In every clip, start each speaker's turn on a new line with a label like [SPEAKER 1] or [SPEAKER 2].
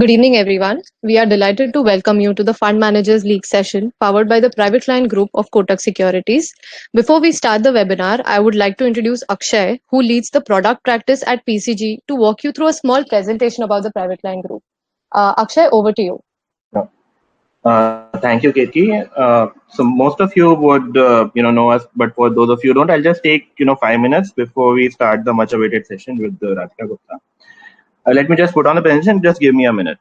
[SPEAKER 1] Good evening, everyone. We are delighted to welcome you to the Fund Managers League session powered by the Private Client Group of Kotak Securities. Before we start the webinar, I would like to introduce Akshay, who leads the product practice at PCG, to walk you through a small presentation about the Private Client Group. Akshay, over to you.
[SPEAKER 2] Yeah. Thank you, Ketki. So most of you would, know us, but for those of you who don't, I'll just take, 5 minutes before we start the much-awaited session with Radhika Gupta. Let me just put on the presentation. Just give me a minute.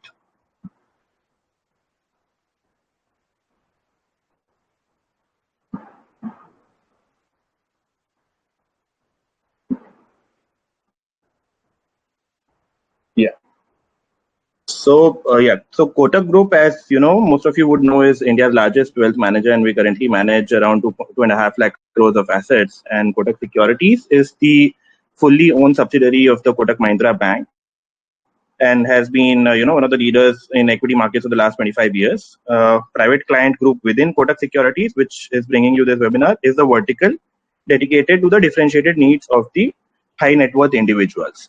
[SPEAKER 2] Yeah. So Kotak Group, as you know, most of you would know, is India's largest wealth manager, and we currently manage around 2.5 lakh crores of assets. And Kotak Securities is the fully owned subsidiary of the Kotak Mahindra Bank, and has been one of the leaders in equity markets for the last 25 years. Private client group within Kotak Securities, which is bringing you this webinar, is the vertical dedicated to the differentiated needs of the high net worth individuals.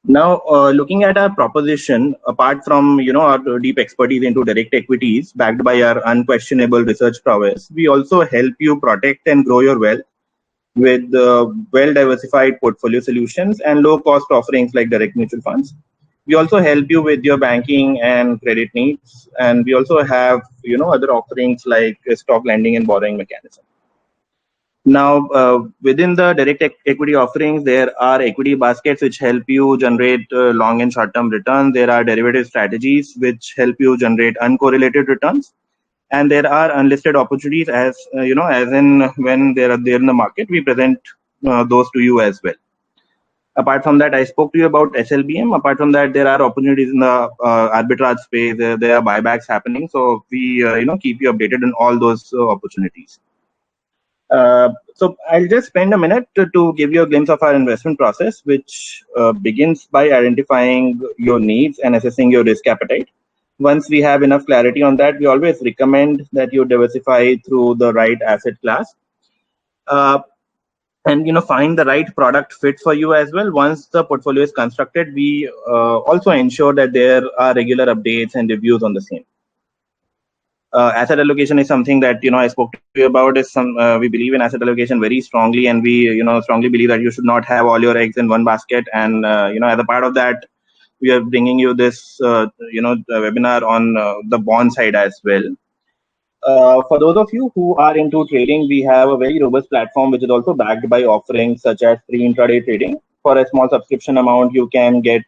[SPEAKER 2] Now, looking at our proposition, apart from our deep expertise into direct equities, backed by our unquestionable research prowess, we also help you protect and grow your wealth with well-diversified portfolio solutions and low-cost offerings like direct mutual funds. We also help you with your banking and credit needs, and we also have other offerings like stock lending and borrowing mechanism. Now, within the direct equity offerings, there are equity baskets which help you generate long and short-term returns. There are derivative strategies which help you generate uncorrelated returns, and there are unlisted opportunities as in when they are there in the market, we present those to you as well. Apart from that, I spoke to you about SLBM. Apart from that, there are opportunities in the arbitrage space. There are buybacks happening, so we keep you updated on all those opportunities. So I'll just spend a minute to give you a glimpse of our investment process, which begins by identifying your needs and assessing your risk appetite. Once we have enough clarity on that, we always recommend that you diversify through the right asset class, and find the right product fit for you as well. Once the portfolio is constructed, we also ensure that there are regular updates and reviews on the same. Asset allocation is something that I spoke to you about. We believe in asset allocation very strongly, and we strongly believe that you should not have all your eggs in one basket. And as a part of that, we are bringing you this webinar on the bond side as well. For those of you who are into trading, we have a very robust platform which is also backed by offerings such as free intraday trading. For a small subscription amount, you can get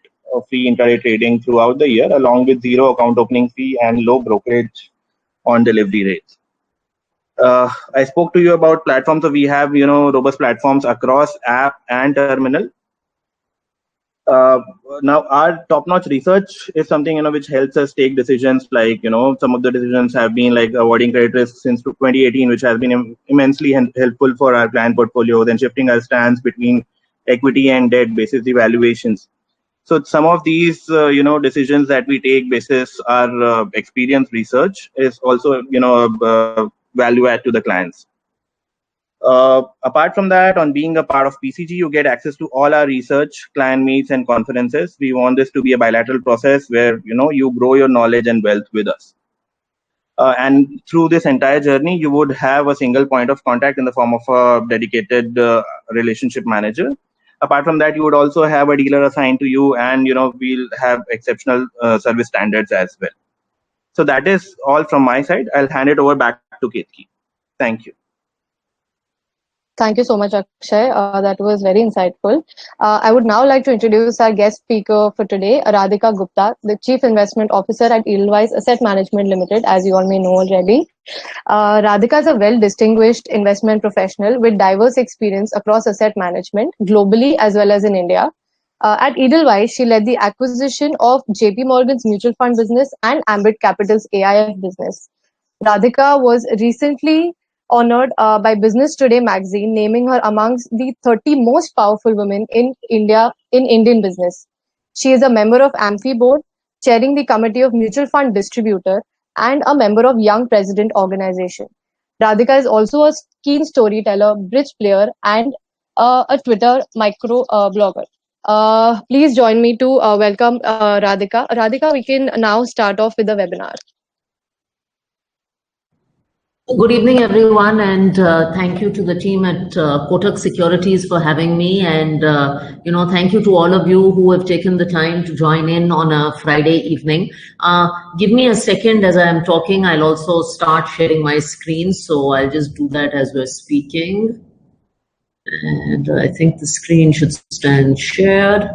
[SPEAKER 2] free intraday trading throughout the year, along with zero account opening fee and low brokerage on delivery rates. I spoke to you about platforms. So we have robust platforms across app and terminal. Now our top-notch research is something which helps us take decisions like some of the decisions have been like avoiding credit risk since 2018, which has been immensely helpful for our client portfolios, and shifting our stance between equity and debt basis evaluations. So some of these decisions that we take basis our experience research is also value add to the clients. Apart from that, on being a part of PCG, you get access to all our research, client meets, and conferences. We want this to be a bilateral process where you grow your knowledge and wealth with us. And through this entire journey, you would have a single point of contact in the form of a dedicated relationship manager. Apart from that, you would also have a dealer assigned to you, and we'll have exceptional service standards as well. So that is all from my side. I'll hand it over back to Ketki. Thank you.
[SPEAKER 1] Thank you so much, Akshay. That was very insightful. I would now like to introduce our guest speaker for today, Radhika Gupta, the Chief Investment Officer at Edelweiss Asset Management Limited, as you all may know already. Radhika is a well-distinguished investment professional with diverse experience across asset management, globally as well as in India. At Edelweiss, she led the acquisition of JP Morgan's mutual fund business and Ambit Capital's AIF business. Radhika was recently honored by Business Today magazine, naming her amongst the 30 most powerful women in India in Indian business. She is a member of AMFI board, chairing the committee of mutual fund distributor, and a member of Young President organization. Radhika is also a keen storyteller, bridge player, and a Twitter micro blogger. Please join me to welcome Radhika. Radhika, we can now start off with the webinar.
[SPEAKER 3] Good evening, everyone, and thank you to the team at Kotak Securities for having me. And thank you to all of you who have taken the time to join in on a Friday evening. Give me a second as I am talking. I'll also start sharing my screen, so I'll just do that as we're speaking. And I think the screen should stand shared.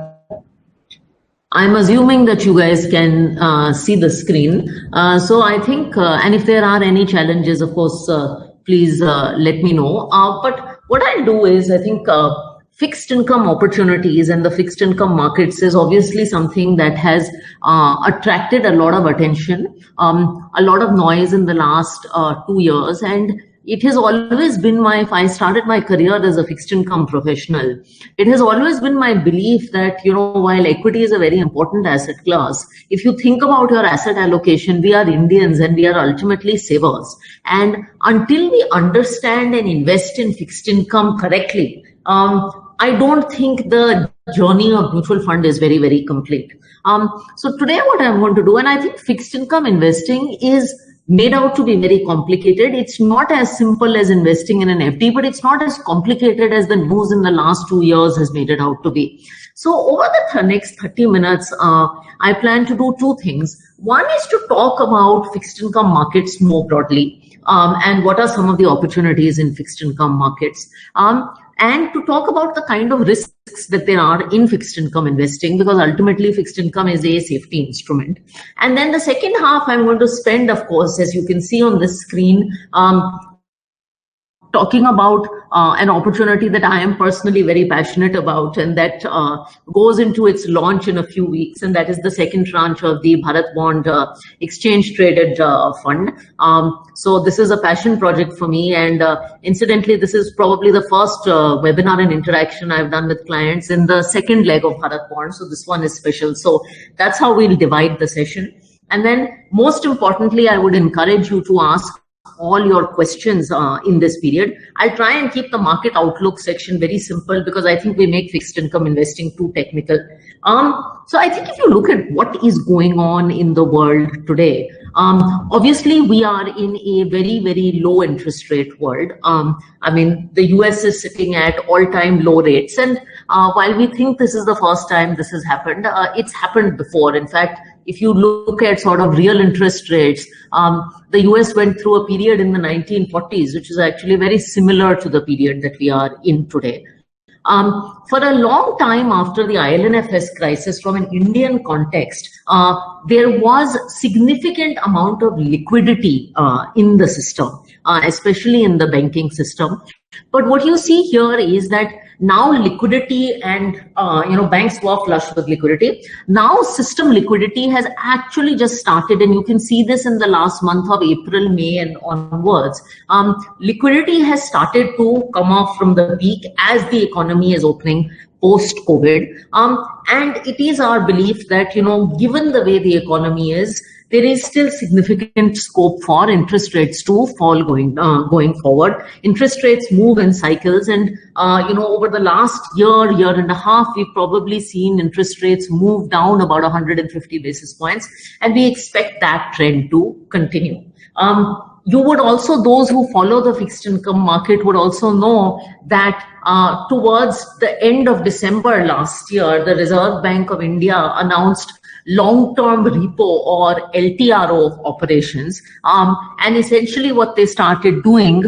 [SPEAKER 3] I'm assuming that you guys can see the screen. So I think, and if there are any challenges, of course, please let me know. But what I'll do is, I think fixed income opportunities and the fixed income markets is obviously something that has attracted a lot of attention, a lot of noise in the last 2 years. And it has always been I started my career as a fixed income professional. It has always been my belief that, while equity is a very important asset class, if you think about your asset allocation, we are Indians and we are ultimately savers. And until we understand and invest in fixed income correctly, I don't think the journey of mutual fund is very, very complete. So today what I'm going to do, and I think fixed income investing is made out to be very complicated. It's not as simple as investing in an FD, but it's not as complicated as the news in the last 2 years has made it out to be. So over the next 30 minutes, I plan to do two things. One is to talk about fixed income markets more broadly, and what are some of the opportunities in fixed income markets, and to talk about the kind of risks that there are in fixed income investing, because ultimately fixed income is a safety instrument. And then the second half I'm going to spend, of course, as you can see on this screen, talking about an opportunity that I am personally very passionate about, and that goes into its launch in a few weeks, and that is the second tranche of the Bharat Bond exchange traded fund. So this is a passion project for me, and incidentally, this is probably the first webinar and interaction I've done with clients in the second leg of Bharat Bond, so this one is special. So that's how we'll divide the session. And then most importantly, I would encourage you to ask all your questions in this period. I'll try and keep the market outlook section very simple, because I think we make fixed income investing too technical. So I think if you look at what is going on in the world today, obviously we are in a very, very low interest rate world. I mean, the US is sitting at all-time low rates. And while we think this is the first time this has happened, it's happened before. In fact, if you look at sort of real interest rates, the US went through a period in the 1940s, which is actually very similar to the period that we are in today. For a long time after the IL&FS crisis, from an Indian context, there was significant amount of liquidity in the system, especially in the banking system. But what you see here is that now liquidity and banks were flush with liquidity. Now system liquidity has actually just started, and you can see this in the last month of April, May and onwards. Liquidity has started to come off from the peak as the economy is opening post-COVID. And it is our belief that, given the way the economy is, there is still significant scope for interest rates to fall going forward. Interest rates move in cycles, and over the last year and a half, we've probably seen interest rates move down about 150 basis points, and we expect that trend to continue. You would also, those who follow the fixed income market would also know that towards the end of December last year, the Reserve Bank of India announced long-term repo or LTRO operations. And essentially what they started doing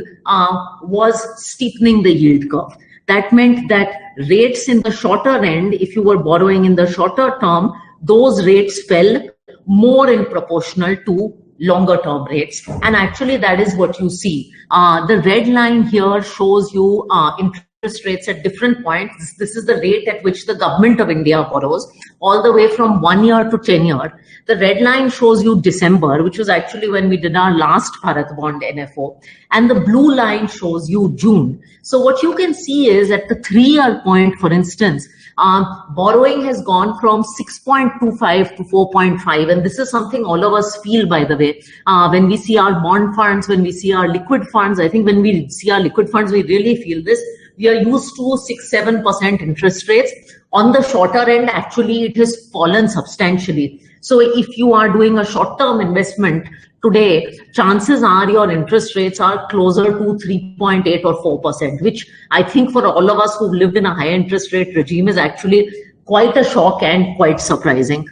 [SPEAKER 3] was steepening the yield curve. That meant that rates in the shorter end, if you were borrowing in the shorter term, those rates fell more in proportional to longer term rates. And actually that is what you see. The red line here shows you interest rates at different points. This is the rate at which the government of India borrows, all the way from 1 year to 10 year. The red line shows you December, which was actually when we did our last Bharat Bond NFO. And the blue line shows you June. So what you can see is at the 3-year point, for instance, borrowing has gone from 6.25 to 4.5. And this is something all of us feel, by the way, when we see our bond funds, when we see our liquid funds. I think when we see our liquid funds, we really feel this. we are used to 6-7% interest rates. On the shorter end, actually, it has fallen substantially. So if you are doing a short-term investment today, chances are your interest rates are closer to 3.8 or 4%, which I think for all of us who've lived in a high interest rate regime is actually quite a shock and quite surprising.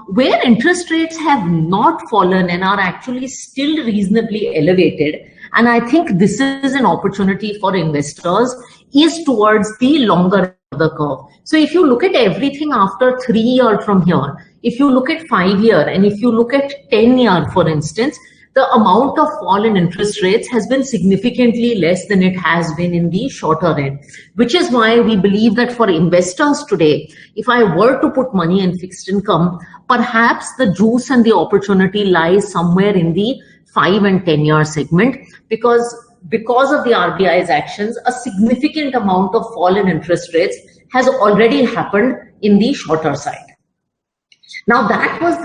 [SPEAKER 3] Where interest rates have not fallen and are actually still reasonably elevated, and I think this is an opportunity for investors, is towards the longer the curve. So if you look at everything after 3 years from here, if you look at 5 years, and if you look at 10 years, for instance, the amount of fall in interest rates has been significantly less than it has been in the shorter end, which is why we believe that for investors today, if I were to put money in fixed income, perhaps the juice and the opportunity lies somewhere in the 5 and 10 year segment, because of the RBI's actions, a significant amount of fall in interest rates has already happened in the shorter side. Now that was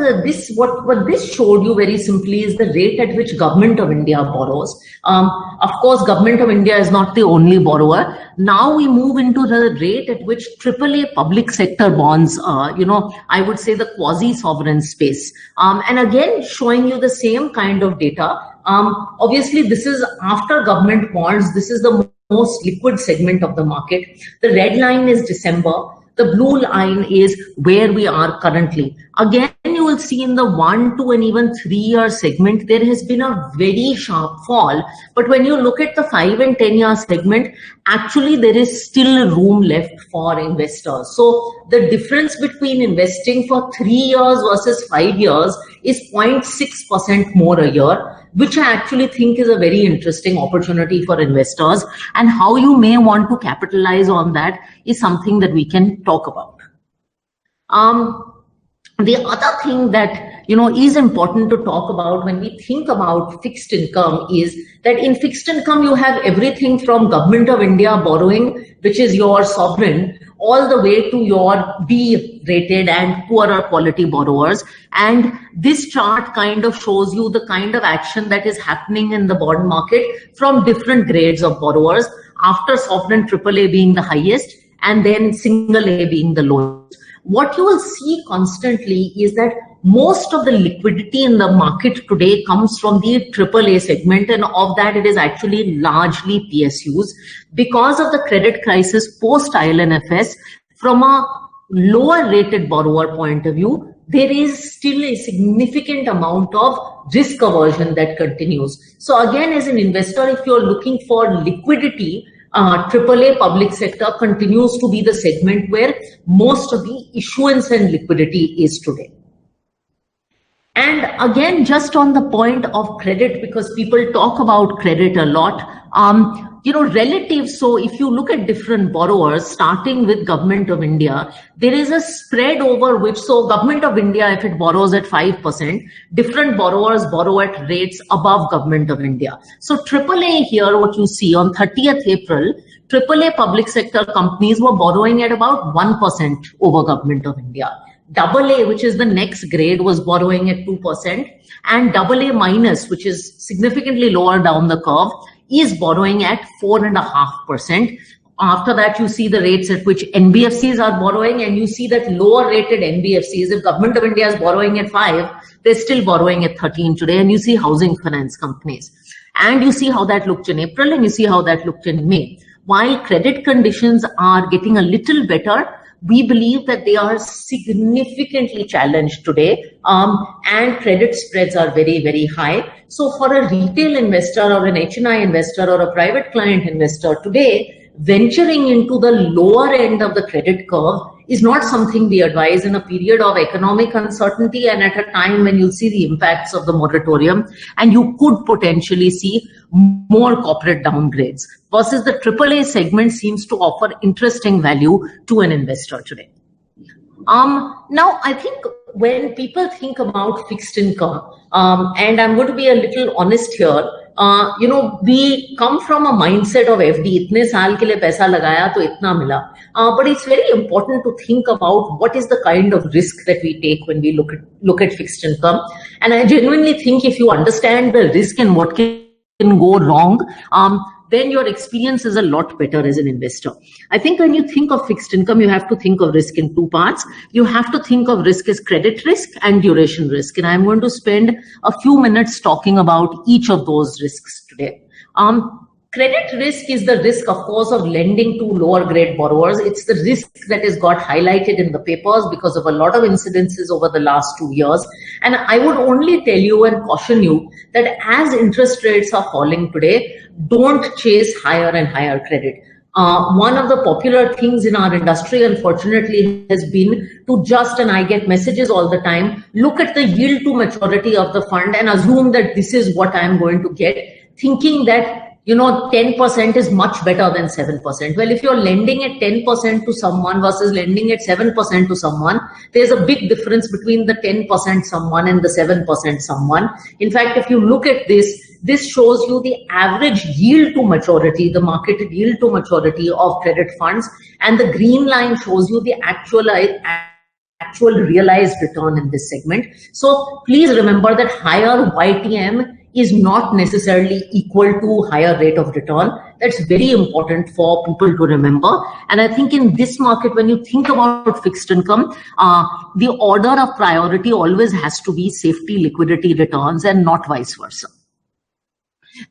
[SPEAKER 3] what this showed you very simply is the rate at which Government of India borrows. Of course, Government of India is not the only borrower. Now we move into the rate at which AAA public sector bonds, I would say the quasi-sovereign space. And again, showing you the same kind of data. Obviously, this is after government bonds. This is the most liquid segment of the market. The red line is December. The blue line is where we are currently. Again, you will see in the 1, 2, and even 3 year segment, there has been a very sharp fall. But when you look at the 5 and 10 year segment, actually there is still room left for investors. So the difference between investing for 3 years versus 5 years is 0.6% more a year, which I actually think is a very interesting opportunity for investors, and how you may want to capitalize on that is something that we can talk about. The other thing that is important to talk about when we think about fixed income is that in fixed income you have everything from Government of India borrowing, which is your sovereign, all the way to your B-rated and poorer quality borrowers. And this chart kind of shows you the kind of action that is happening in the bond market from different grades of borrowers, after sovereign AAA being the highest and then single A being the lowest. What you will see constantly is that most of the liquidity in the market today comes from the AAA segment, and of that it is actually largely PSUs. Because of the credit crisis post IL&FS, from a lower rated borrower point of view, there is still a significant amount of risk aversion that continues. So again, as an investor, if you're looking for liquidity, AAA public sector continues to be the segment where most of the issuance and liquidity is today. And again, just on the point of credit, because people talk about credit a lot, relative. So if you look at different borrowers, starting with Government of India, there is a spread over which, so Government of India, if it borrows at 5%, different borrowers borrow at rates above Government of India. So AAA here, what you see on 30th April, AAA public sector companies were borrowing at about 1% over Government of India. AA, which is the next grade, was borrowing at 2%, and AA minus, which is significantly lower down the curve, is borrowing at 4.5%. After that, you see the rates at which NBFCs are borrowing, and you see that lower rated NBFCs, if Government of India is borrowing at 5, they're still borrowing at 13 today, and you see housing finance companies. And you see how that looked in April, and you see how that looked in May. While credit conditions are getting a little better, we believe that they are significantly challenged today, and credit spreads are very, very high. So for a retail investor or an HNI investor or a private client investor today, venturing into the lower end of the credit curve is not something we advise in a period of economic uncertainty and at a time when you'll see the impacts of the moratorium, and you could potentially see more corporate downgrades, versus the AAA segment seems to offer interesting value to an investor today. Now, I think when people think about fixed income, and I'm going to be a little honest here, we come from a mindset of FD, itne saal ke liye paisa lagaya to itna mila. But it's very important to think about what is the kind of risk that we take when we look at fixed income. And I genuinely think if you understand the risk and what can go wrong, then your experience is a lot better as an investor. I think when you think of fixed income, you have to think of risk in two parts. You have to think of risk as credit risk and duration risk. And I'm going to spend a few minutes talking about each of those risks today. Credit risk is the risk, of course, of lending to lower grade borrowers. It's the risk that has got highlighted in the papers because of a lot of incidences over the last 2 years. And I would only tell you and caution you that as interest rates are falling today, don't chase higher and higher credit. One of the popular things in our industry, unfortunately, has been to just, and I get messages all the time, look at the yield to maturity of the fund and assume that this is what I'm going to get, thinking that 10% is much better than 7%. Well, if you're lending at 10% to someone versus lending at 7% to someone, there's a big difference between the 10% someone and the 7% someone. In fact, if you look at this shows you the average yield to maturity, the marketed yield to maturity of credit funds, and the green line shows you the actual realized return in this segment. So please remember that higher YTM is not necessarily equal to higher rate of return. That's very important for people to remember. And I think in this market, when you think about fixed income, the order of priority always has to be safety, liquidity, returns, and not vice versa.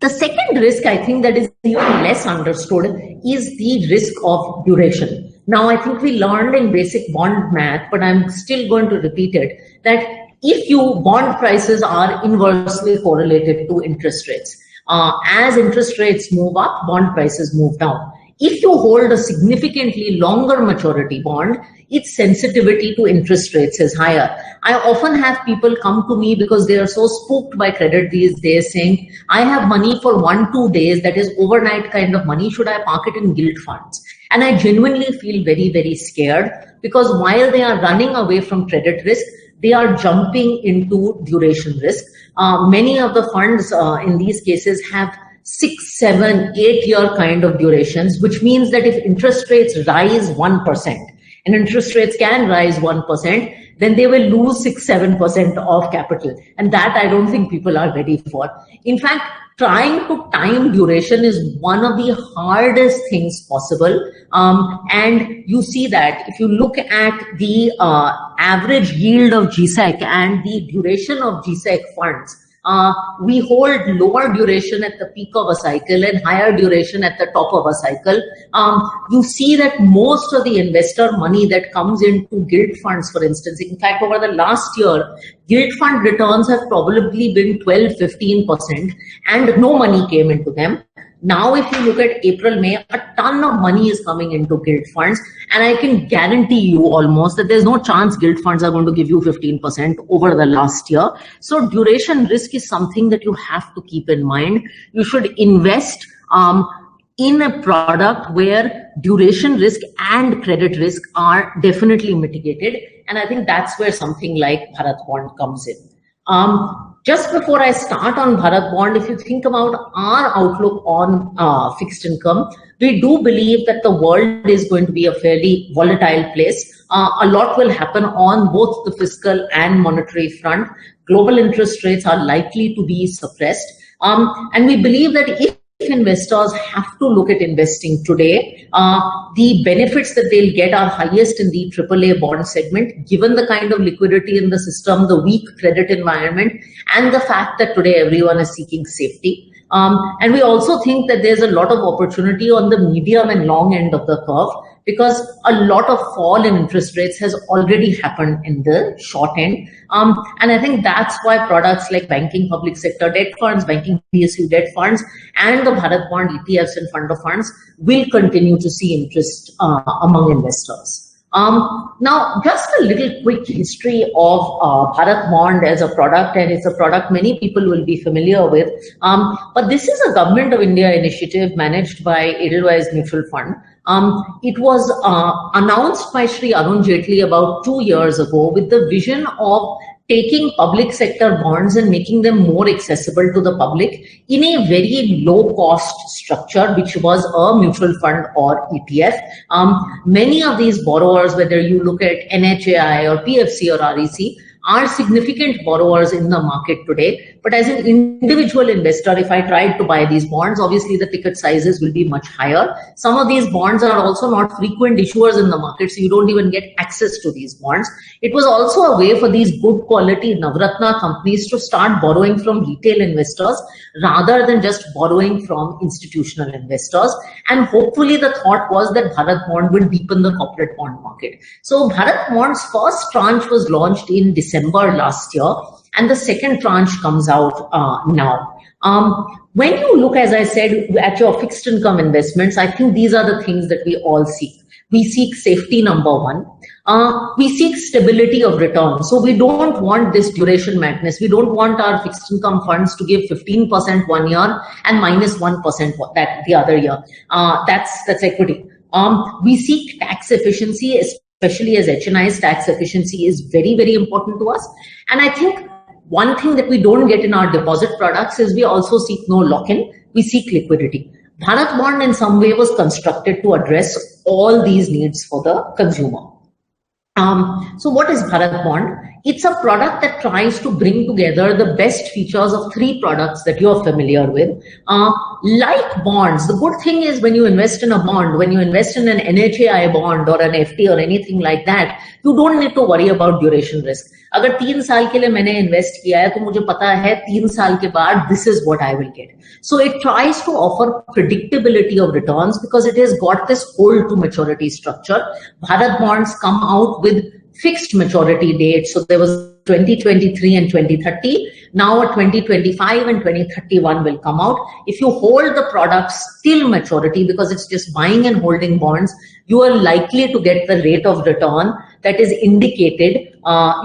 [SPEAKER 3] The second risk, I think, that is even less understood is the risk of duration. Now, I think we learned in basic bond math, but I'm still going to repeat it, that if bond prices are inversely correlated to interest rates. As interest rates move up, bond prices move down. If you hold a significantly longer maturity bond, its sensitivity to interest rates is higher. I often have people come to me because they are so spooked by credit these days saying, I have money for 1-2 days, that is overnight kind of money, should I park it in gilt funds? And I genuinely feel very, very scared because while they are running away from credit risk, they are jumping into duration risk. Many of the funds in these cases have 6, 7, 8 year kind of durations, which means that if interest rates rise 1%, and interest rates can rise 1%, then they will lose 6, 7% of capital. And that I don't think people are ready for. In fact, trying to time duration is one of the hardest things possible. And you see that if you look at the average yield of GSEC and the duration of GSEC funds, we hold lower duration at the peak of a cycle and higher duration at the top of a cycle. You see that most of the investor money that comes into gilt funds, for instance, in fact, over the last year, gilt fund returns have probably been 12-15% and no money came into them. Now, if you look at April, May, a ton of money is coming into gilt funds. And I can guarantee you almost that there's no chance gilt funds are going to give you 15% over the last year. So duration risk is something that you have to keep in mind. You should invest in a product where duration risk and credit risk are definitely mitigated. And I think that's where something like Bharat Bond comes in. Just before I start on Bharat Bond, if you think about our outlook on fixed income, we do believe that the world is going to be a fairly volatile place. A lot will happen on both the fiscal and monetary front. Global interest rates are likely to be suppressed. And we believe that if investors have to look at investing today, the benefits that they'll get are highest in the AAA bond segment, given the kind of liquidity in the system, the weak credit environment, and the fact that today everyone is seeking safety. And we also think that there's a lot of opportunity on the medium and long end of the curve, because a lot of fall in interest rates has already happened in the short end. And I think that's why products like banking public sector debt funds, banking PSU debt funds, and the Bharat Bond ETFs and fund of funds will continue to see interest among investors. Now, just a little quick history of Bharat Bond as a product, and it's a product many people will be familiar with. But this is a Government of India initiative managed by Edelweiss Mutual Fund. It was announced by Shri Arun Jaitley about 2 years ago with the vision of taking public sector bonds and making them more accessible to the public in a very low cost structure, which was a mutual fund or ETF. Many of these borrowers, whether you look at NHAI or PFC or REC, are significant borrowers in the market today. But as an individual investor, if I tried to buy these bonds, obviously the ticket sizes will be much higher. Some of these bonds are also not frequent issuers in the market, so you don't even get access to these bonds. It was also a way for these good quality Navratna companies to start borrowing from retail investors rather than just borrowing from institutional investors. And hopefully the thought was that Bharat Bond will deepen the corporate bond market. So Bharat Bond's first tranche was launched in December last year, and the second tranche comes out now. When you look, as I said, at your fixed income investments, I think these are the things that we all seek. We seek safety, number one. We seek stability of return. So we don't want this duration madness. We don't want our fixed income funds to give 15% one year and minus 1% that the other year. That's equity. We seek tax efficiency, especially as HNI's tax efficiency is very, very important to us. And I think one thing that we don't get in our deposit products is we also seek no lock-in. We seek liquidity. Bharat Bond in some way was constructed to address all these needs for the consumer. So what is Bharat Bond? It's a product that tries to bring together the best features of three products that you're familiar with. Like bonds, the good thing is when you invest in a bond, when you invest in an NHAI bond or an FT or anything like that, you don't need to worry about duration risk. अगर 3 साल के लिए मैंने invest किया है तो मुझे पता है 3 साल के बाद this is what I will get. So it tries to offer predictability of returns because it has got this hold to maturity structure. Bharat Bonds come out with fixed maturity dates. So there was 2023 and 2030. Now a 2025 and 2031 will come out. If you hold the products till maturity, because it's just buying and holding bonds, you are likely to get the rate of return that is indicated,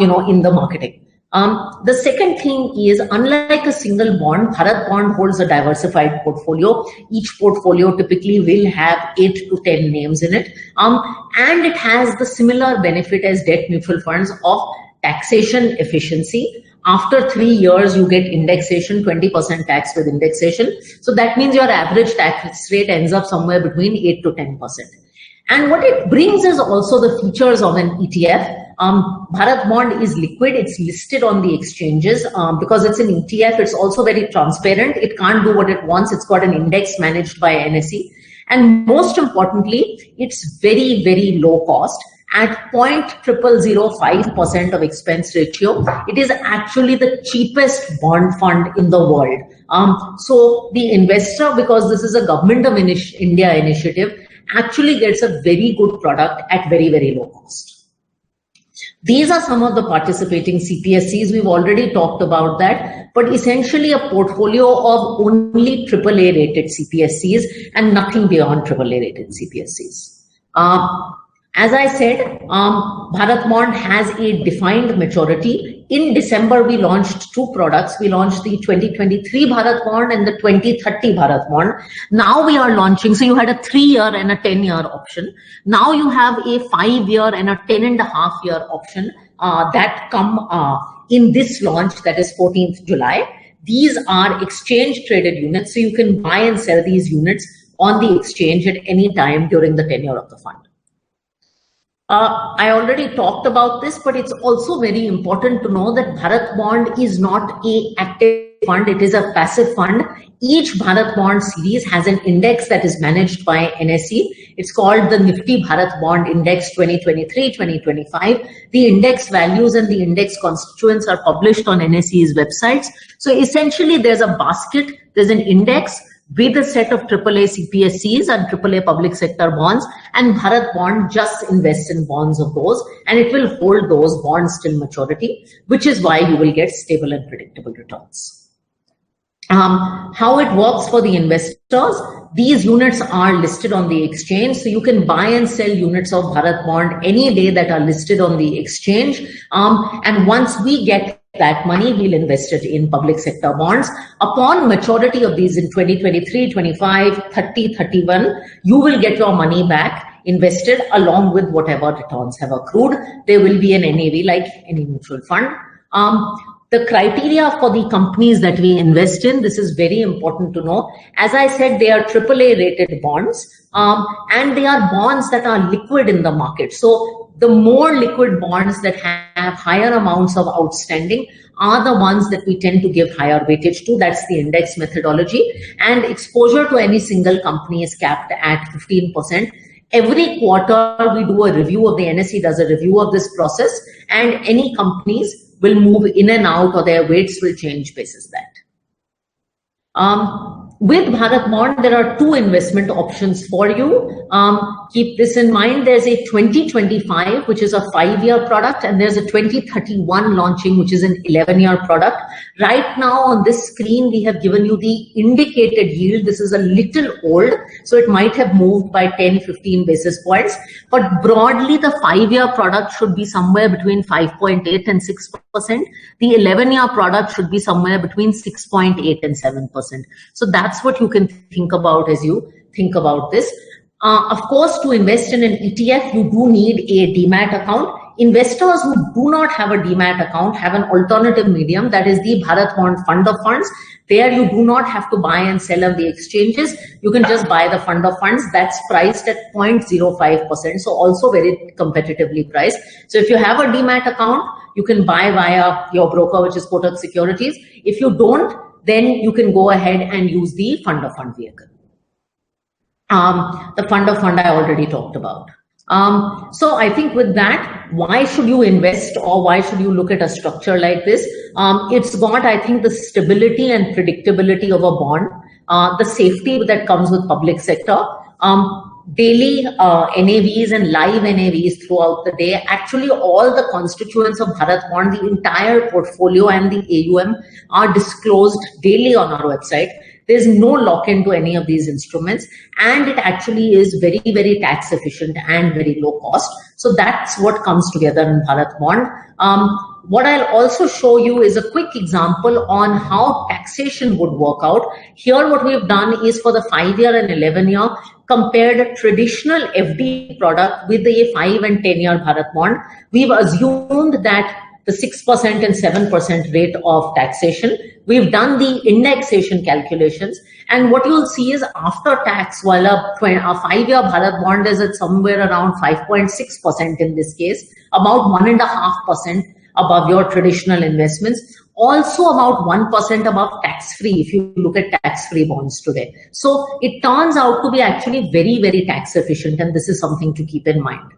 [SPEAKER 3] in the marketing. The second thing is, unlike a single bond, Bharat Bond holds a diversified portfolio. Each portfolio typically will have 8 to 10 names in it. And it has the similar benefit as debt mutual funds of taxation efficiency. After 3 years, you get indexation, 20% tax with indexation. So that means your average tax rate ends up somewhere between 8 to 10%. And what it brings is also the features of an ETF. Bharat Bond is liquid. It's listed on the exchanges. Because it's an ETF, it's also very transparent. It can't do what it wants. It's got an index managed by NSE. And most importantly, it's very, very low cost. At 0.0005% of expense ratio, it is actually the cheapest bond fund in the world. So the investor, because this is a Government of India initiative, actually gets a very good product at very, very low cost. These are some of the participating CPSCs. We've already talked about that, but essentially a portfolio of only AAA rated CPSCs and nothing beyond AAA rated CPSCs. As I said, Bharat Bond has a defined maturity. In December, we launched 2 products. We launched the 2023 Bharat Bond and the 2030 Bharat Bond. Now we are launching, so you had a 3-year and a 10-year option. Now you have a 5-year and a 10.5-year option that come in this launch, that is 14th July. These are exchange traded units, so you can buy and sell these units on the exchange at any time during the tenure of the fund. I already talked about this, but it's also very important to know that Bharat Bond is not an active fund. It is a passive fund. Each Bharat Bond series has an index that is managed by NSE. It's called the Nifty Bharat Bond Index 2023-2025. The index values and the index constituents are published on NSE's websites. So essentially there's a basket, there's an index with a set of AAA CPSCs and AAA public sector bonds, and Bharat Bond just invests in bonds of those, and it will hold those bonds till maturity, which is why you will get stable and predictable returns. How it works for the investors, these units are listed on the exchange, so you can buy and sell units of Bharat Bond any day that are listed on the exchange, and once we get that money, we'll invest it in public sector bonds. Upon maturity of these in 2023, 25, 30, 31, you will get your money back invested along with whatever returns have accrued. There will be an NAV like any mutual fund. The criteria for the companies that we invest in, this is very important to know. As I said, they are AAA rated bonds, and they are bonds that are liquid in the market. So the more liquid bonds that have higher amounts of outstanding are the ones that we tend to give higher weightage to. That's the index methodology. And exposure to any single company is capped at 15%. Every quarter, we do a review of the NSE does a review of this process, and any companies will move in and out, or their weights will change basis that. With Bharat Bond, there are two investment options for you. Keep this in mind. There's a 2025, which is a 5-year product, and there's a 2031 launching, which is an 11-year product. Right now on this screen, we have given you the indicated yield. This is a little old, so it might have moved by 10-15 basis points. But broadly, the 5-year product should be somewhere between 5.8 and 6%. The 11-year product should be somewhere between 6.8 and 7%. So that's what you can think about as you think about this. Of course, to invest in an ETF, you do need a demat account. Investors who do not have a demat account have an alternative medium, that is the Bharat Bond Fund of Funds. There you do not have to buy and sell on the exchanges. You can just buy the fund of funds. That's priced at 0.05%, so also very competitively priced. So if you have a demat account, you can buy via your broker, which is Kotak Securities. If you don't, then you can go ahead and use the fund of fund vehicle. The fund of fund I already talked about. So I think with that, why should you invest, or why should you look at a structure like this? It's got, I think, the stability and predictability of a bond, the safety that comes with public sector, daily NAVs and live NAVs throughout the day. Actually, all the constituents of Bharat Bond, the entire portfolio and the AUM are disclosed daily on our website. There's no lock-in to any of these instruments, and it actually is very, very tax efficient and very low cost. So that's what comes together in Bharat Bond. What I'll also show you is a quick example on how taxation would work out. Here, what we've done is for the 5-year and 11-year, compared a traditional FD product with a 5 and 10-year Bharat Bond. We've assumed that the 6% and 7% rate of taxation. We've done the indexation calculations, and what you'll see is after tax, while a 5-year Bharat Bond is at somewhere around 5.6% in this case, about 1.5% above your traditional investments, also about 1% above tax-free if you look at tax-free bonds today. So it turns out to be actually very, very tax efficient, and this is something to keep in mind.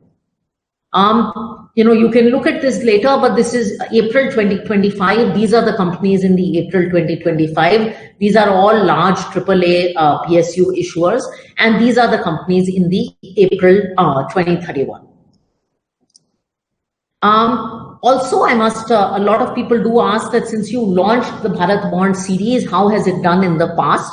[SPEAKER 3] You can look at this later, but this is April 2025. These are the companies in the April 2025. These are all large AAA PSU issuers, and these are the companies in the April 2031. Also, I must, a lot of people do ask that since you launched the Bharat Bond series, how has it done in the past?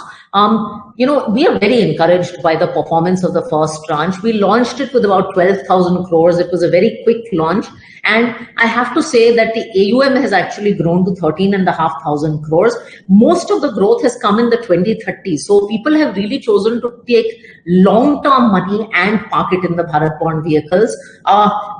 [SPEAKER 3] We are very encouraged by the performance of the first tranche. We launched it with about 12,000 crores. It was a very quick launch. And I have to say that the AUM has actually grown to 13,500 crores. Most of the growth has come in the 2030s. So people have really chosen to take long-term money and park it in the Bharat Bond vehicles.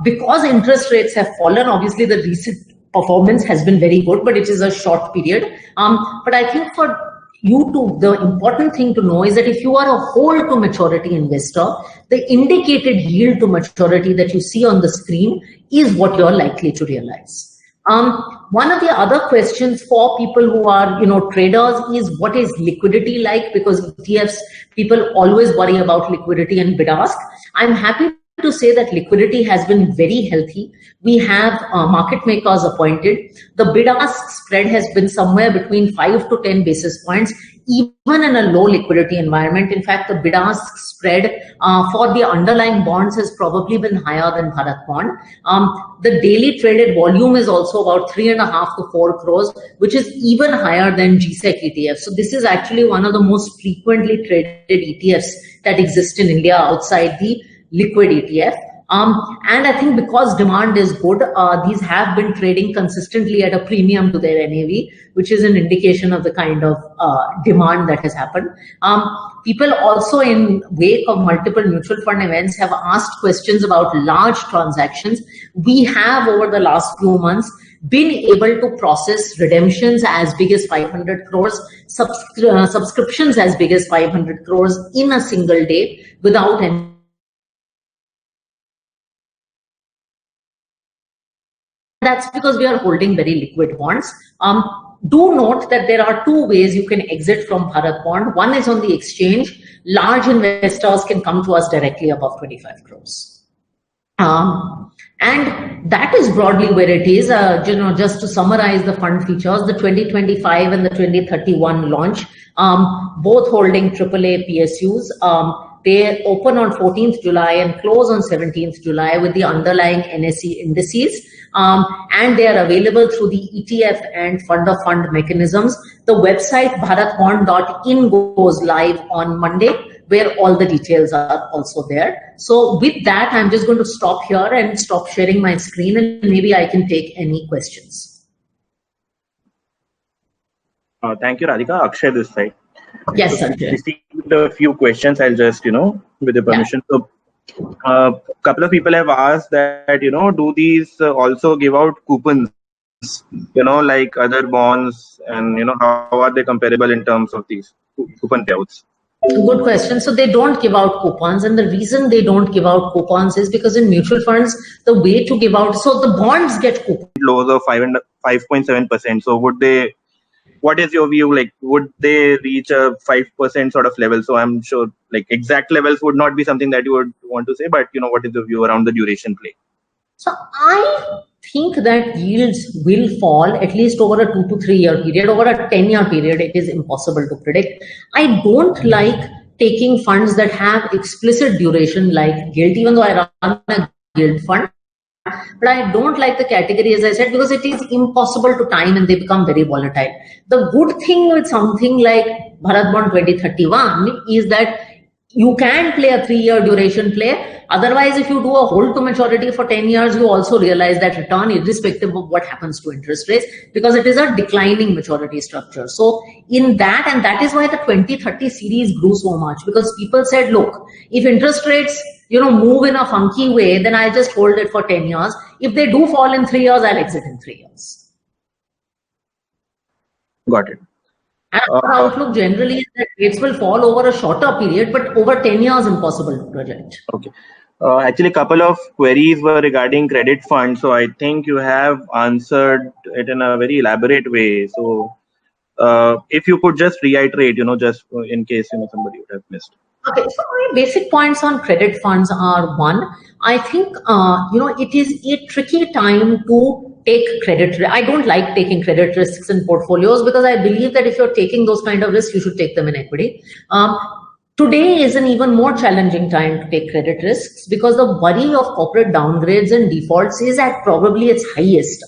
[SPEAKER 3] Because interest rates have fallen, obviously the recent performance has been very good, but it is a short period. But I think for the important thing to know is that if you are a hold to maturity investor, the indicated yield to maturity that you see on the screen is what you're likely to realize. One of the other questions for people who are, traders is what is liquidity like? Because ETFs, people always worry about liquidity and bid ask. I'm happy to say that liquidity has been very healthy. We have market makers appointed. The bid-ask spread has been somewhere between 5 to 10 basis points, even in a low liquidity environment. In fact, the bid-ask spread for the underlying bonds has probably been higher than Bharat Bond. The daily traded volume is also about 3.5 to 4 crores, which is even higher than GSEC ETFs. So this is actually one of the most frequently traded ETFs that exist in India outside the liquid ETF. And I think because demand is good, these have been trading consistently at a premium to their NAV, which is an indication of the kind of demand that has happened. People also, in wake of multiple mutual fund events, have asked questions about large transactions. We have, over the last few months, been able to process redemptions as big as 500 crores, subscriptions as big as 500 crores in a single day without any. That's because we are holding very liquid bonds. Do note that there are two ways you can exit from Bharat Bond. One is on the exchange. Large investors can come to us directly above 25 crores. And that is broadly where it is. Just to summarize the fund features, the 2025 and the 2031 launch, both holding AAA PSUs. They open on 14th July and close on 17th July with the underlying NSE indices. And they are available through the ETF and fund of fund mechanisms. The website bharatbond.in goes live on Monday, where all the details are also there. So with that, I'm just going to stop here and stop sharing my screen, and maybe I can take any questions.
[SPEAKER 2] Thank you, Radhika. Akshay this side.
[SPEAKER 3] Yes, sir.
[SPEAKER 2] Received a few questions. I'll just, with the permission. Yeah. So, a couple of people have asked that, do these also give out coupons, like other bonds, and, how are they comparable in terms of these coupon payouts?
[SPEAKER 3] Good question. So they don't give out coupons, and the reason they don't give out coupons is because in mutual funds, the way to give out, so the bonds get coupons.
[SPEAKER 2] Lows of 5.7%. So what is your view? Like, would they reach a 5% sort of level? So I'm sure exact levels would not be something that you would want to say, but what is the view around the duration play?
[SPEAKER 3] So I think that yields will fall at least over a 2 to 3 year period. Over a 10-year period, it is impossible to predict. I don't like taking funds that have explicit duration like gilt, even though I run a gilt fund. But I don't like the category, as I said, because it is impossible to time and they become very volatile. The good thing with something like Bharat Bond 2031 is that you can play a 3-year duration play. Otherwise, if you do a hold to maturity for 10 years, you also realize that return irrespective of what happens to interest rates, because it is a declining maturity structure. So in that, and that is why the 2030 series grew so much, because people said, look, if interest rates move in a funky way, then I'll just hold it for 10 years. If they do fall in 3 years, I'll exit in 3 years.
[SPEAKER 2] Got it.
[SPEAKER 3] And our outlook generally is that rates will fall over a shorter period, but over 10 years, impossible to project.
[SPEAKER 2] Okay. Actually, a couple of queries were regarding credit funds. So I think you have answered it in a very elaborate way. So if you could just reiterate, just in case, somebody would have missed.
[SPEAKER 3] Okay, so my basic points on credit funds are: one, I think, it is a tricky time to take credit. I don't like taking credit risks in portfolios because I believe that if you're taking those kind of risks, you should take them in equity. Today is an even more challenging time to take credit risks because the worry of corporate downgrades and defaults is at probably its highest.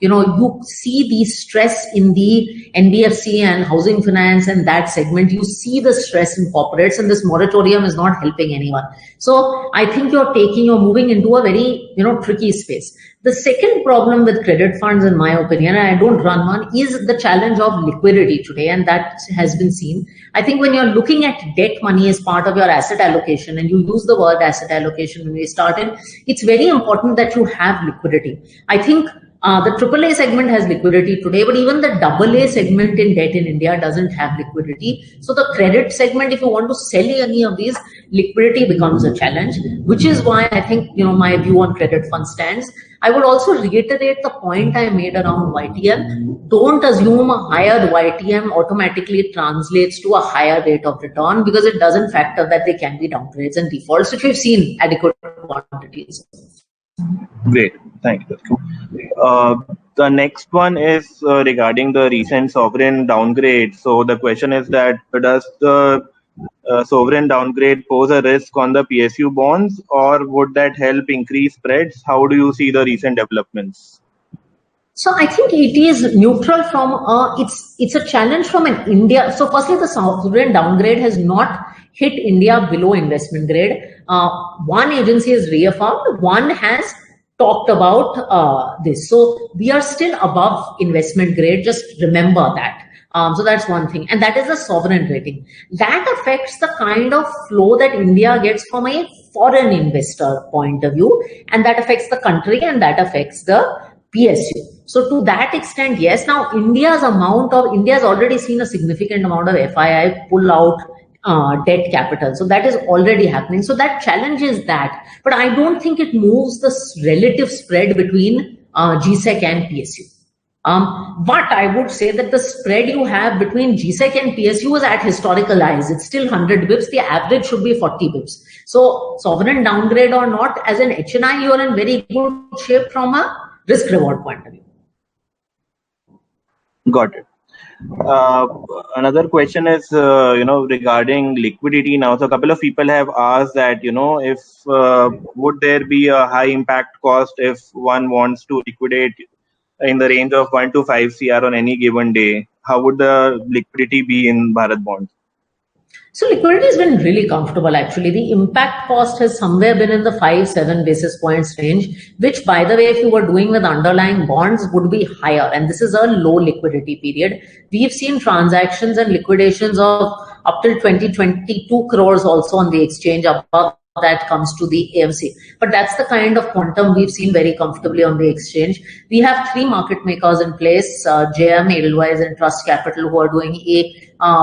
[SPEAKER 3] You see the stress in the NBFC and housing finance and that segment. You see the stress in corporates, and this moratorium is not helping anyone. So I think you're moving into a very, tricky space. The second problem with credit funds, in my opinion, and I don't run one, is the challenge of liquidity today, and that has been seen. I think when you're looking at debt money as part of your asset allocation, and you use the word asset allocation when we started, it's very important that you have liquidity. I think the AAA segment has liquidity today, but even the AA segment in debt in India doesn't have liquidity. So the credit segment, if you want to sell any of these, liquidity becomes a challenge, which is why I think, my view on credit fund stands. I would also reiterate the point I made around YTM. Don't assume a higher YTM automatically translates to a higher rate of return, because it doesn't factor that there can be downgrades and defaults, which we've seen adequate quantities.
[SPEAKER 2] Great, thank you. The next one is regarding the recent sovereign downgrade. So the question is that does the sovereign downgrade pose a risk on the PSU bonds, or would that help increase spreads? How do you see the recent developments?
[SPEAKER 3] So I think it is neutral from it's a challenge from an India. So firstly, the sovereign downgrade has not hit India below investment grade. One agency has reaffirmed, one has talked about this. So we are still above investment grade. Just remember that. So that's one thing. And that is the sovereign rating. That affects the kind of flow that India gets from a foreign investor point of view. And that affects the country, and that affects the PSU. So to that extent, yes. Now India's already seen a significant amount of FII pull out debt capital. So that is already happening. So that challenges that. But I don't think it moves the relative spread between GSEC and PSU. But I would say that the spread you have between GSEC and PSU is at historical highs. It's still 100 bips. The average should be 40 bips. So sovereign downgrade or not, as an HNI, you are in very good shape from a risk reward point of view.
[SPEAKER 2] Got it. Another question is, regarding liquidity now. So a couple of people have asked that, if would there be a high impact cost if one wants to liquidate in the range of 1 to 5 CR on any given day? How would the liquidity be in Bharat bonds?
[SPEAKER 3] So liquidity has been really comfortable actually. The impact cost has somewhere been in the 5-7 basis points range, which by the way, if you were doing with underlying bonds would be higher. And this is a low liquidity period. We've seen transactions and liquidations of up till 22 crores also on the exchange. Above that comes to the AMC. But that's the kind of quantum we've seen very comfortably on the exchange. We have 3 market makers in place, JM, Edelweiss and Trust Capital, who are doing a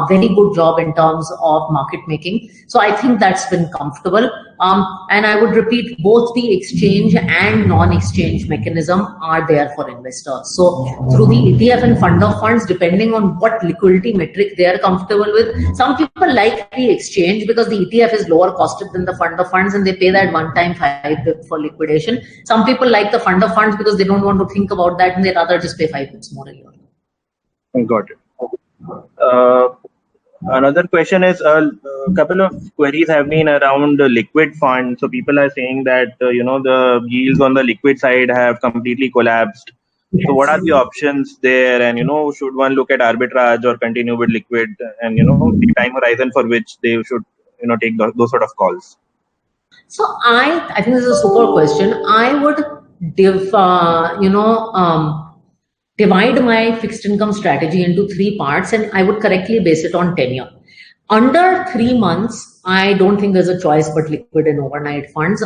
[SPEAKER 3] very good job in terms of market making. So I think that's been comfortable. And I would repeat, both the exchange and non-exchange mechanism are there for investors. So through the ETF and fund of funds, depending on what liquidity metric they are comfortable with, some people like the exchange because the ETF is lower costed than the fund of funds and they pay that one-time 5 bps for liquidation. Some people like the fund of funds because they don't want to think about that and they rather just pay 5 bps more a year.
[SPEAKER 2] Got it. Another question is, a couple of queries have been around the liquid fund. So people are saying that, the yields on the liquid side have completely collapsed. Yes. So what are the options there? And, should one look at arbitrage or continue with liquid and, the time horizon for which they should, take those sort of calls?
[SPEAKER 3] So I think this is a super question. I would divide my fixed income strategy into 3 parts and I would correctly base it on tenure. Under 3 months, I don't think there's a choice but liquid and overnight funds.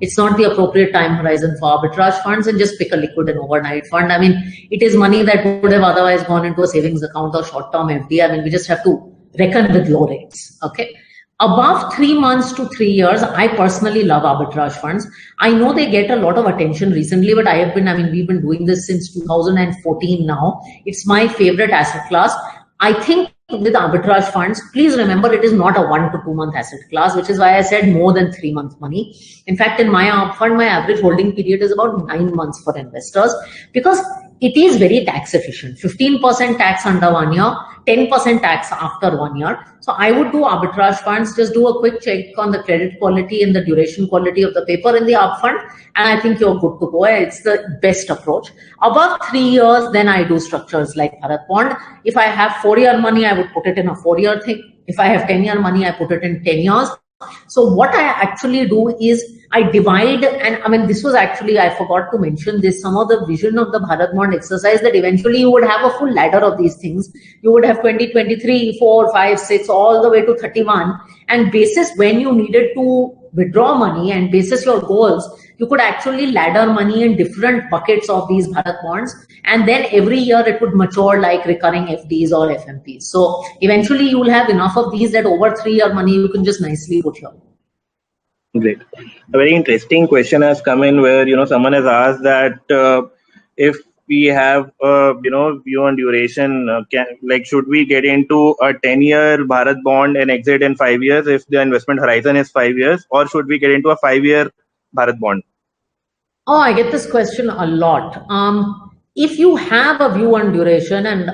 [SPEAKER 3] It's not the appropriate time horizon for arbitrage funds and just pick a liquid and overnight fund. I mean, it is money that would have otherwise gone into a savings account or short-term FD. I mean, we just have to reckon with low rates, okay? Above 3 months to 3 years, I personally love arbitrage funds. I know they get a lot of attention recently, but we've been doing this since 2014 now. It's my favorite asset class. I think with arbitrage funds, please remember it is not a 1 to 2 month asset class, which is why I said more than 3 months money. In fact, in my ARB fund, my average holding period is about 9 months for investors because it is very tax efficient. 15% tax under 1 year, 10% tax after 1 year. So I would do arbitrage funds, just do a quick check on the credit quality and the duration quality of the paper in the ARB fund, and I think you're good to go. It's the best approach. Above 3 years, then I do structures like Bharat Bond. If I have 4-year money, I would put it in a 4-year thing. If I have 10-year money, I put it in 10 years. So what I actually do is I divide, and this was actually, I forgot to mention this, some of the vision of the Bharat Bond exercise, that eventually you would have a full ladder of these things. You would have 20, 23, 4, 5, 6, all the way to 31. And basis when you needed to withdraw money and basis your goals, you could actually ladder money in different buckets of these Bharat Bonds. And then every year it would mature like recurring FDs or FMPs. So eventually you will have enough of these that over 3-year money you can just nicely put here.
[SPEAKER 2] Great. A very interesting question has come in where, someone has asked that if we have, view on duration, should we get into a 10-year Bharat bond and exit in 5 years if the investment horizon is 5 years, or should we get into a 5-year Bharat bond?
[SPEAKER 3] Oh, I get this question a lot. If you have a view on duration, and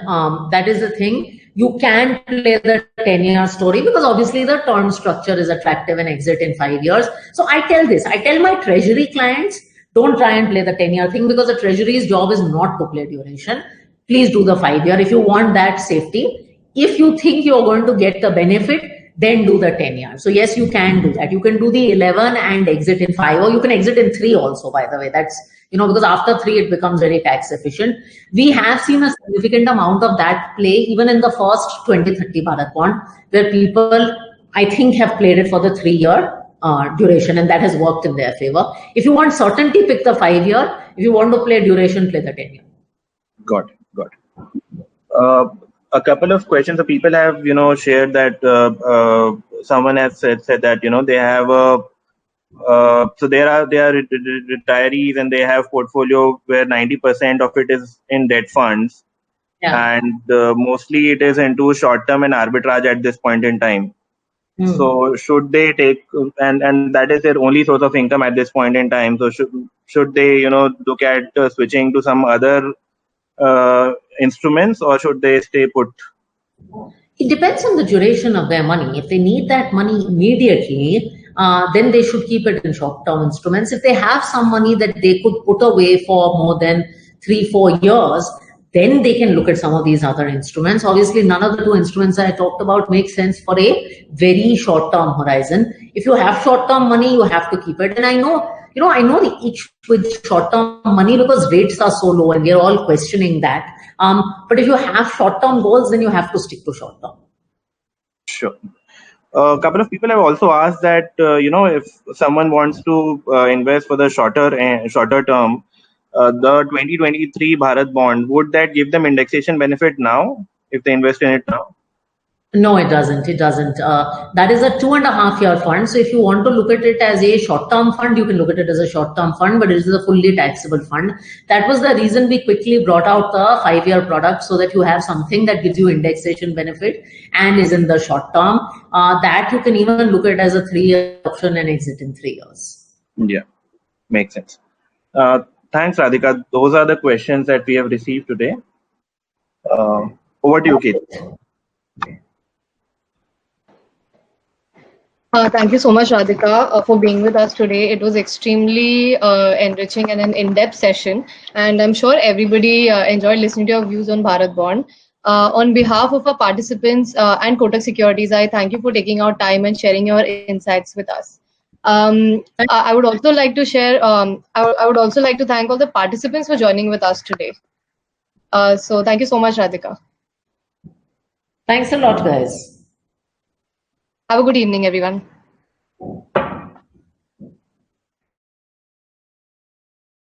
[SPEAKER 3] that is the thing, you can play the 10-year story because obviously the term structure is attractive and exit in 5 years. So I tell my treasury clients, don't try and play the 10-year thing because the treasury's job is not to play duration. Please do the 5-year if you want that safety. If you think you're going to get the benefit, then do the 10-year. So yes, you can do that. You can do the 11 and exit in 5, or you can exit in 3 also, by the way. That's, because after 3, it becomes very tax efficient. We have seen a significant amount of that play even in the first 2030 Bharat bond, where people, I think, have played it for the 3-year duration, and that has worked in their favor. If you want certainty, pick the 5-year. If you want to play duration, play the 10-year.
[SPEAKER 2] Got it. A couple of questions. The people have, shared that someone has said that, they have so they are retirees and they have portfolio where 90% of it is in debt funds,
[SPEAKER 3] Yeah.
[SPEAKER 2] and mostly it is into short term and arbitrage at this point in time. So should they take, and that is their only source of income at this point in time. So should they, look at switching to some other instruments, or should they stay put?
[SPEAKER 3] It depends on the duration of their money. If they need that money immediately, then they should keep it in short-term instruments. If they have some money that they could put away for more than 3-4 years, then they can look at some of these other instruments. Obviously, none of the two instruments I talked about make sense for a very short-term horizon. If you have short-term money, you have to keep it. And I know the itch with short-term money because rates are so low and we're all questioning that. But if you have short-term goals, then you have to stick to short-term.
[SPEAKER 2] Sure. A couple of people have also asked that, if someone wants to invest for the shorter term, the 2023 Bharat bond, would that give them indexation benefit now if they invest in it now?
[SPEAKER 3] No, it doesn't. It doesn't. That is a 2.5-year fund. So if you want to look at it as a short-term fund, you can look at it as a short-term fund, but it is a fully taxable fund. That was the reason we quickly brought out the 5-year product so that you have something that gives you indexation benefit and is in the short term. That you can even look at as a 3-year option and exit in 3 years.
[SPEAKER 2] Yeah, makes sense. Thanks, Radhika. Those are the questions that we have received today. Over to you, Keith.
[SPEAKER 1] Thank you so much, Radhika, for being with us today. It was extremely enriching and an in-depth session, and I'm sure everybody enjoyed listening to your views on Bharat Bond. On behalf of our participants and Kotak Securities, I thank you for taking out time and sharing your insights with us. I would also like to share. I would also like to thank all the participants for joining with us today. So thank you so much, Radhika.
[SPEAKER 3] Thanks a lot, guys.
[SPEAKER 1] Have a good evening, everyone.